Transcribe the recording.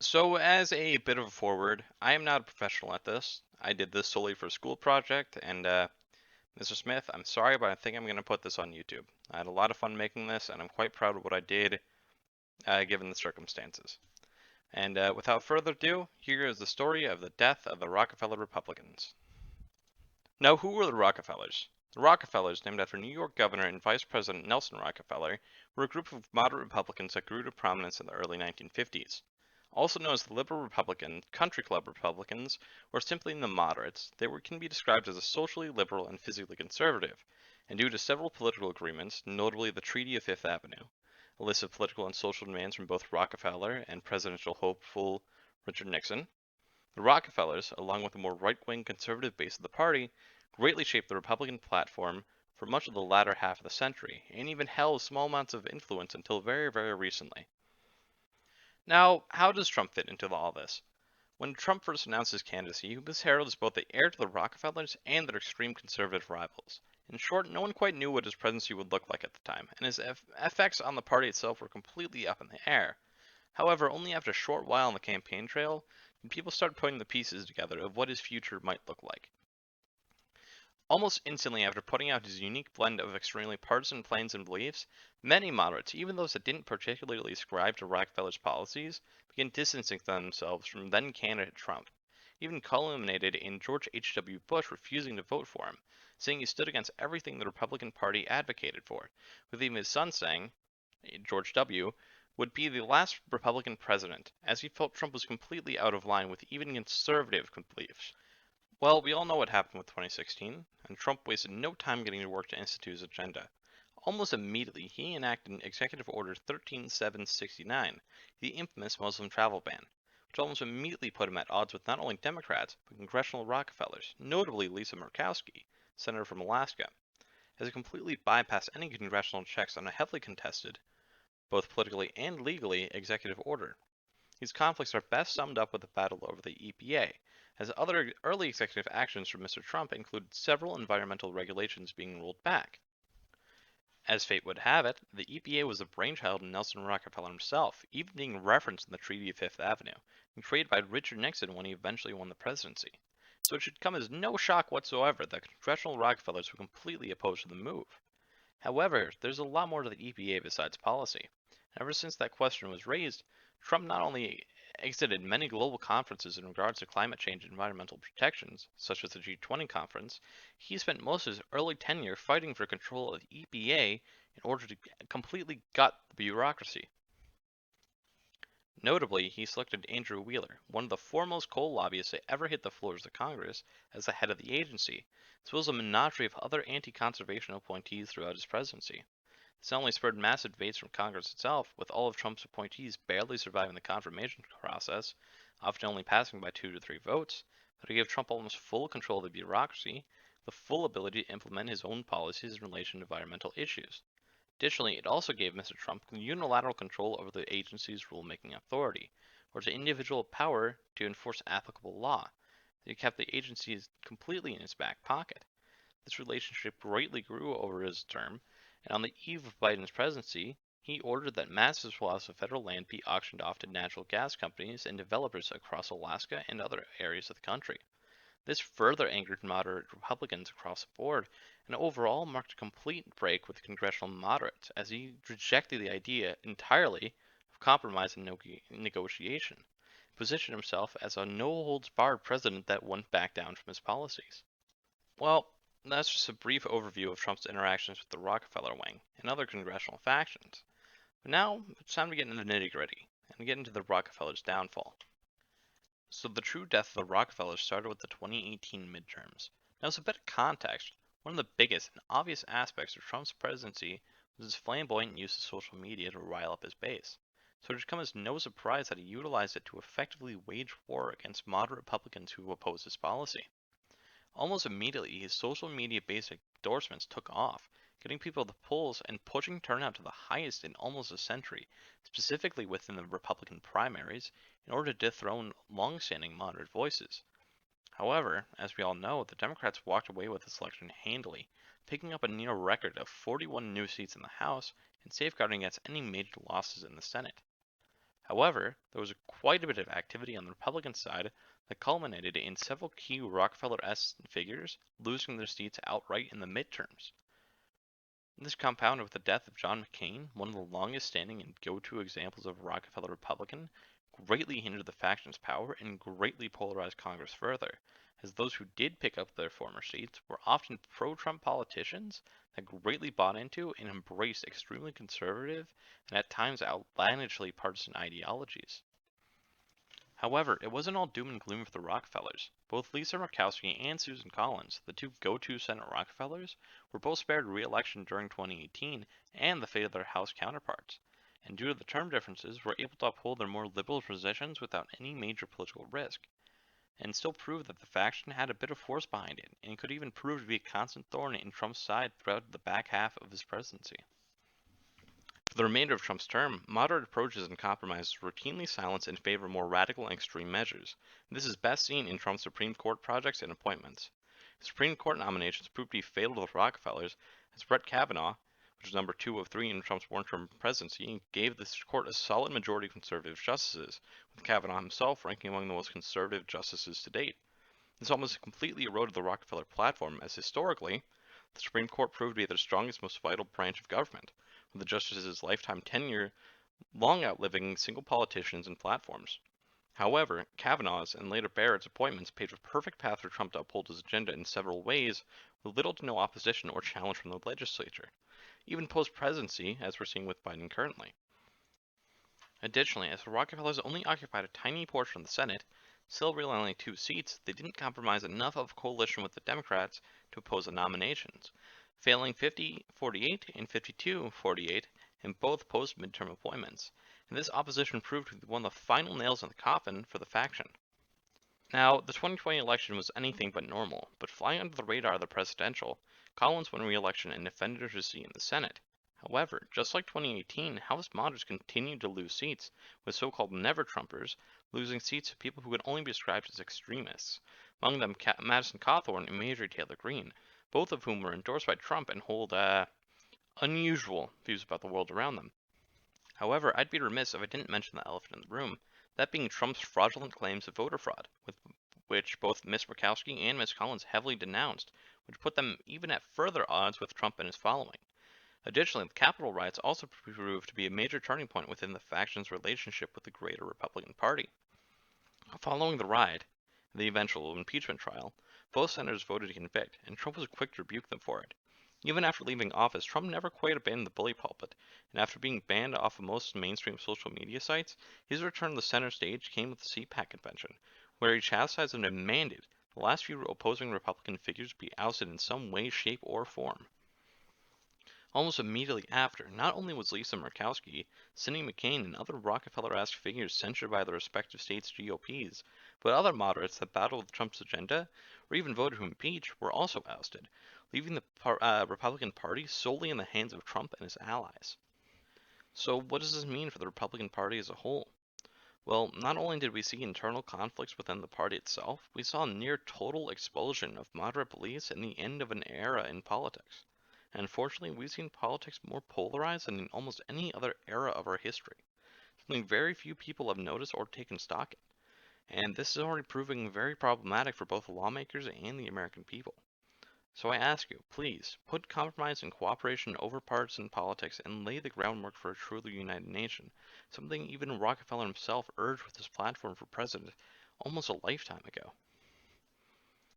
So, as a bit of a forward, I am not a professional at this. I did this solely for a school project, and Mr. Smith, I'm sorry, but I think I'm going to put this on YouTube. I had a lot of fun making this, and I'm quite proud of what I did, given the circumstances. And without further ado, here is the story of the death of the Rockefeller Republicans. Now, who were the Rockefellers? The Rockefellers, named after New York Governor and Vice President Nelson Rockefeller, were a group of moderate Republicans that grew to prominence in the early 1950s. Also known as the Liberal Republican, Country Club Republicans, or simply the Moderates, can be described as a socially liberal and physically conservative, and due to several political agreements, notably the Treaty of Fifth Avenue, a list of political and social demands from both Rockefeller and presidential hopeful Richard Nixon, the Rockefellers, along with the more right-wing conservative base of the party, greatly shaped the Republican platform for much of the latter half of the century, and even held small amounts of influence until very, very recently. Now, how does Trump fit into all this? When Trump first announced his candidacy, he was heralded as both the heir to the Rockefellers and their extreme conservative rivals. In short, no one quite knew what his presidency would look like at the time, and his effects on the party itself were completely up in the air. However, only after a short while on the campaign trail did people start putting the pieces together of what his future might look like. Almost instantly after putting out his unique blend of extremely partisan plans and beliefs, many moderates, even those that didn't particularly ascribe to Rockefeller's policies, began distancing themselves from then candidate Trump, even culminated in George H.W. Bush refusing to vote for him, saying he stood against everything the Republican Party advocated for, with even his son saying, George W., would be the last Republican president, as he felt Trump was completely out of line with even conservative beliefs. Well, we all know what happened with 2016, and Trump wasted no time getting to work to institute his agenda. Almost immediately, he enacted Executive Order 13769, the infamous Muslim travel ban, which almost immediately put him at odds with not only Democrats, but congressional Rockefellers, notably Lisa Murkowski, senator from Alaska, as it completely bypassed any congressional checks on a heavily contested, both politically and legally, executive order. These conflicts are best summed up with the battle over the EPA, as other early executive actions from Mr. Trump included several environmental regulations being rolled back. As fate would have it, the EPA was the brainchild of Nelson Rockefeller himself, even being referenced in the Treaty of Fifth Avenue, and created by Richard Nixon when he eventually won the presidency. So it should come as no shock whatsoever that congressional Rockefellers were completely opposed to the move. However, there's a lot more to the EPA besides policy. Ever since that question was raised, Trump not only exited many global conferences in regards to climate change and environmental protections, such as the G20 conference, he spent most of his early tenure fighting for control of the EPA in order to completely gut the bureaucracy. Notably, he selected Andrew Wheeler, one of the foremost coal lobbyists to ever hit the floors of Congress, as the head of the agency, as well as a menagerie of other anti-conservation appointees throughout his presidency. This not only spurred massive debates from Congress itself, with all of Trump's appointees barely surviving the confirmation process, often only passing by 2 to 3 votes, but it gave Trump almost full control of the bureaucracy, the full ability to implement his own policies in relation to environmental issues. Additionally, it also gave Mr. Trump unilateral control over the agency's rulemaking authority, or the individual power to enforce applicable law. It kept the agency completely in his back pocket. This relationship greatly grew over his term, and on the eve of Biden's presidency, he ordered that massive swaths of federal land be auctioned off to natural gas companies and developers across Alaska and other areas of the country. This further angered moderate Republicans across the board, and overall marked a complete break with congressional moderates, as he rejected the idea entirely of compromise and negotiation, positioned himself as a no-holds-barred president that wouldn't back down from his policies. Well, that's just a brief overview of Trump's interactions with the Rockefeller wing and other congressional factions. But now it's time to get into the nitty-gritty and get into the Rockefellers' downfall. So the true death of the Rockefellers started with the 2018 midterms. Now, as a bit of context, one of the biggest and obvious aspects of Trump's presidency was his flamboyant use of social media to rile up his base. So it should come as no surprise that he utilized it to effectively wage war against moderate Republicans who opposed his policy. Almost immediately, his social media-based endorsements took off, getting people to the polls and pushing turnout to the highest in almost a century, specifically within the Republican primaries, in order to dethrone long-standing moderate voices. However, as we all know, the Democrats walked away with this election handily, picking up a near record of 41 new seats in the House and safeguarding against any major losses in the Senate. However, there was quite a bit of activity on the Republican side that culminated in several key Rockefeller-esque figures losing their seats outright in the midterms. This compounded with the death of John McCain, one of the longest standing and go-to examples of a Rockefeller Republican, greatly hindered the faction's power and greatly polarized Congress further, as those who did pick up their former seats were often pro-Trump politicians that greatly bought into and embraced extremely conservative and at times outlandishly partisan ideologies. However, it wasn't all doom and gloom for the Rockefellers. Both Lisa Murkowski and Susan Collins, the two go-to Senate Rockefellers, were both spared re-election during 2018 and the fate of their House counterparts, and due to the term differences were able to uphold their more liberal positions without any major political risk, and still prove that the faction had a bit of force behind it, and could even prove to be a constant thorn in Trump's side throughout the back half of his presidency. For the remainder of Trump's term, moderate approaches and compromises routinely silenced in favor of more radical and extreme measures. This is best seen in Trump's Supreme Court projects and appointments. Supreme Court nominations proved to be fatal to the Rockefellers, as Brett Kavanaugh, which was number 2 of 3 in Trump's one-term presidency, gave the court a solid majority of conservative justices, with Kavanaugh himself ranking among the most conservative justices to date. This almost completely eroded the Rockefeller platform, as historically, the Supreme Court proved to be their strongest, most vital branch of government, with the justices' lifetime tenure long outliving single politicians and platforms. However, Kavanaugh's and later Barrett's appointments paved a perfect path for Trump to uphold his agenda in several ways, with little to no opposition or challenge from the legislature, even post-presidency, as we're seeing with Biden currently. Additionally, as the Rockefellers only occupied a tiny portion of the Senate, still really only 2 seats, they didn't compromise enough of a coalition with the Democrats to oppose the nominations, failing 50-48 and 52-48 in both post-midterm appointments, and this opposition proved to be one of the final nails in the coffin for the faction. Now, the 2020 election was anything but normal, but flying under the radar of the presidential, Collins won re-election and defended his seat in the Senate. However, just like 2018, House moderates continued to lose seats, with so-called never-Trumpers losing seats to people who could only be described as extremists, among them Madison Cawthorn and Marjorie Taylor Greene, both of whom were endorsed by Trump and hold unusual views about the world around them. However, I'd be remiss if I didn't mention the elephant in the room, that being Trump's fraudulent claims of voter fraud, which both Ms. Murkowski and Ms. Collins heavily denounced, which put them even at further odds with Trump and his following. Additionally, the Capitol riots also proved to be a major turning point within the faction's relationship with the greater Republican Party. Following the riot, the eventual impeachment trial, both senators voted to convict, and Trump was quick to rebuke them for it. Even after leaving office, Trump never quite abandoned the bully pulpit, and after being banned off of most mainstream social media sites, his return to the center stage came with the CPAC convention, where he chastised and demanded the last few opposing Republican figures be ousted in some way, shape, or form. Almost immediately after, not only was Lisa Murkowski, Cindy McCain, and other Rockefeller-esque figures censured by their respective states' GOPs, but other moderates that battled Trump's agenda, or even voted to impeach, were also ousted, leaving the Republican Party solely in the hands of Trump and his allies. So what does this mean for the Republican Party as a whole? Well, not only did we see internal conflicts within the party itself, we saw a near total explosion of moderate beliefs and the end of an era in politics. And unfortunately, we've seen politics more polarized than in almost any other era of our history, something very few people have noticed or taken stock in. And this is already proving very problematic for both lawmakers and the American people. So I ask you, please, put compromise and cooperation over partisan politics and lay the groundwork for a truly united nation, something even Rockefeller himself urged with his platform for president almost a lifetime ago.